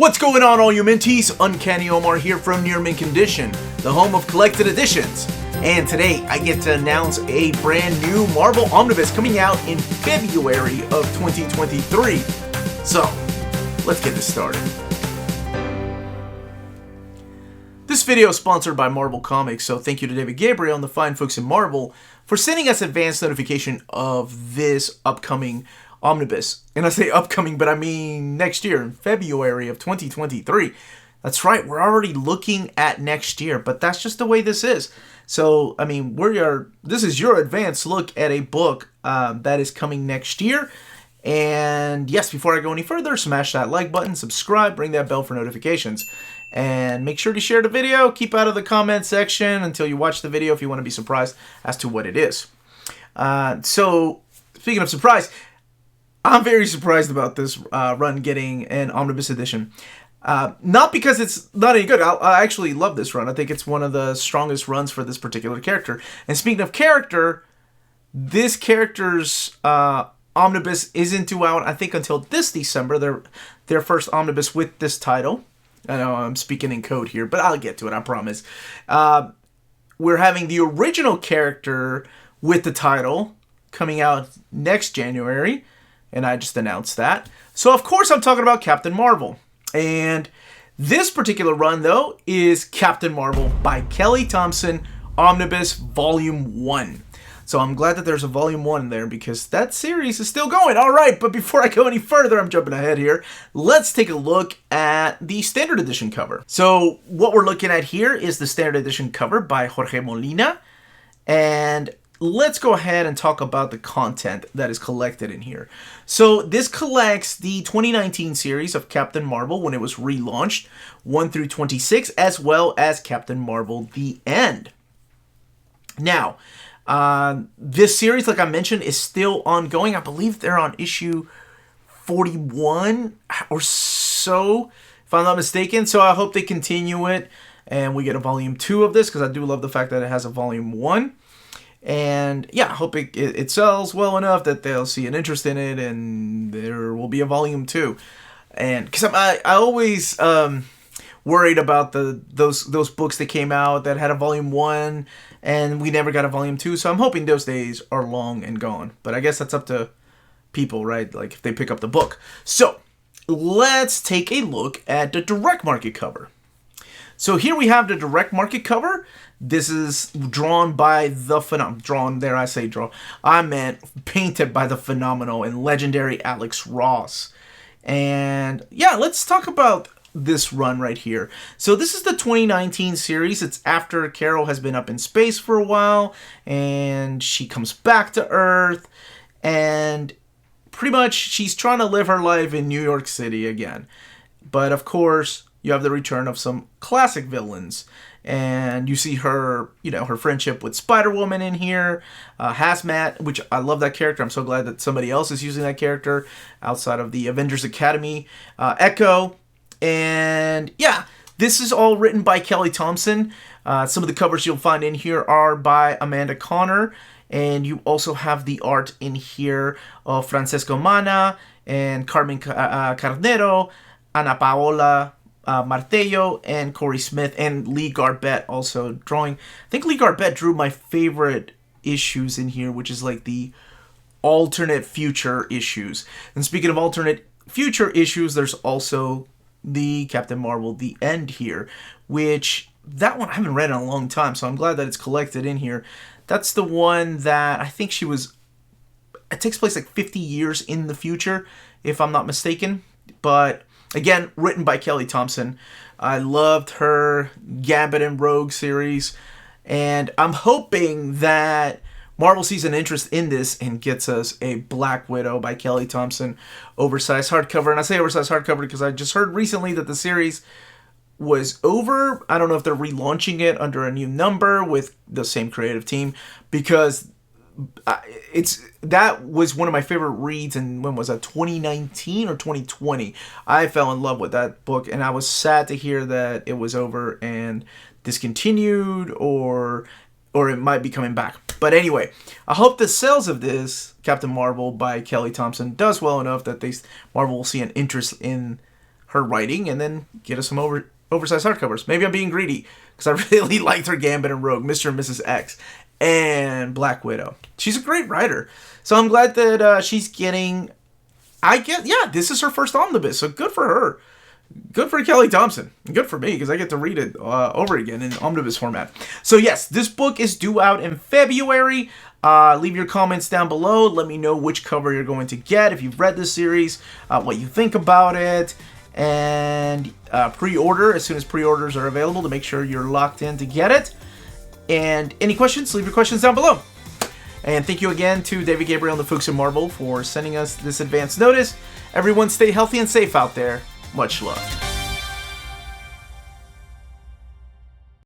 What's going on, all you Minties? Uncanny Omar here from Near Mint Condition, the home of collected editions. And today I get to announce a brand new Marvel Omnibus coming out in February of 2023. So, let's get this started. This video is sponsored by Marvel Comics, so thank you to David Gabriel and the fine folks in Marvel for sending us advance notification of this upcoming Omnibus. And I say upcoming, but I mean next year, in February of 2023. That's right, we're already looking at next year, but that's just the way this is. So, I mean, this is your advanced look at a book that is coming next year. And yes, before I go any further, smash that like button, subscribe, ring that bell for notifications. And make sure to share the video. Keep out of the comment section until you watch the video if you want to be surprised as to what it is. So, speaking of surprise, I'm very surprised about this run getting an Omnibus edition. Not because it's not any good. I actually love this run. I think it's one of the strongest runs for this particular character. And speaking of character, this character's Omnibus isn't due out, I think, until this December. Their first Omnibus with this title. I know I'm speaking in code here, but I'll get to it, I promise. We're having the original character with the title coming out next January. And I just announced that. So, of course, I'm talking about Captain Marvel. And this particular run, though, is Captain Marvel by Kelly Thompson, Omnibus Volume 1. So I'm glad that there's a Volume 1 there because that series is still going. All right, but before I go any further, I'm jumping ahead here. Let's take a look at the Standard Edition cover. So what we're looking at here is the Standard Edition cover by Jorge Molina. And let's go ahead and talk about the content that is collected in here. So this collects the 2019 series of Captain Marvel when it was relaunched, 1 through 26, as well as Captain Marvel The End. Now, this series, like I mentioned, is still ongoing. I believe they're on issue 41 or so, if I'm not mistaken. So I hope they continue it and we get a volume 2 of this because I do love the fact that it has a volume 1. And yeah, I hope it sells well enough that they'll see an interest in it and there will be a volume 2. And because I always worried about those books that came out that had a volume 1 and we never got a volume 2. So I'm hoping those days are long and gone. But I guess that's up to people, right? Like if they pick up the book. So let's take a look at the direct market cover. So here we have the direct market cover. This is drawn by the painted by the phenomenal and legendary Alex Ross. And yeah, let's talk about this run right here. So this is the 2019 series. It's after Carol has been up in space for a while and she comes back to Earth and pretty much she's trying to live her life in New York City again. But of course, you have the return of some classic villains. And you see her, her friendship with Spider-Woman in here. Hazmat, which I love that character. I'm so glad that somebody else is using that character outside of the Avengers Academy. Echo. And yeah, this is all written by Kelly Thompson. Some of the covers you'll find in here are by Amanda Connor. And you also have the art in here of Francesco Mana and Carmen Carnero, Ana Paola Martello, and Corey Smith, and Lee Garbett also drawing. I think Lee Garbett drew my favorite issues in here, which is like the alternate future issues. And speaking of alternate future issues, there's also the Captain Marvel The End here, which that one I haven't read in a long time, so I'm glad that it's collected in here. That's the one that I think it takes place like 50 years in the future, if I'm not mistaken. But again, written by Kelly Thompson. I loved her Gambit and Rogue series. And I'm hoping that Marvel sees an interest in this and gets us a Black Widow by Kelly Thompson oversized hardcover. And I say oversized hardcover because I just heard recently that the series was over. I don't know if they're relaunching it under a new number with the same creative team because that was one of my favorite reads, and when was that, 2019 or 2020? I fell in love with that book, and I was sad to hear that it was over and discontinued, or it might be coming back. But anyway, I hope the sales of this Captain Marvel by Kelly Thompson does well enough that Marvel will see an interest in her writing and then get us some oversized hardcovers. Maybe I'm being greedy because I really liked her Gambit and Rogue, Mr. and Mrs. X, and Black Widow. She's a great writer. So I'm glad that she's getting... this is her first omnibus, so good for her. Good for Kelly Thompson. Good for me, because I get to read it over again in omnibus format. So yes, this book is due out in February. Leave your comments down below. Let me know which cover you're going to get. If you've read this series, what you think about it. And pre-order as soon as pre-orders are available to make sure you're locked in to get it. And any questions, leave your questions down below. And thank you again to David Gabriel and the folks at Marvel for sending us this advance notice. Everyone stay healthy and safe out there. Much love.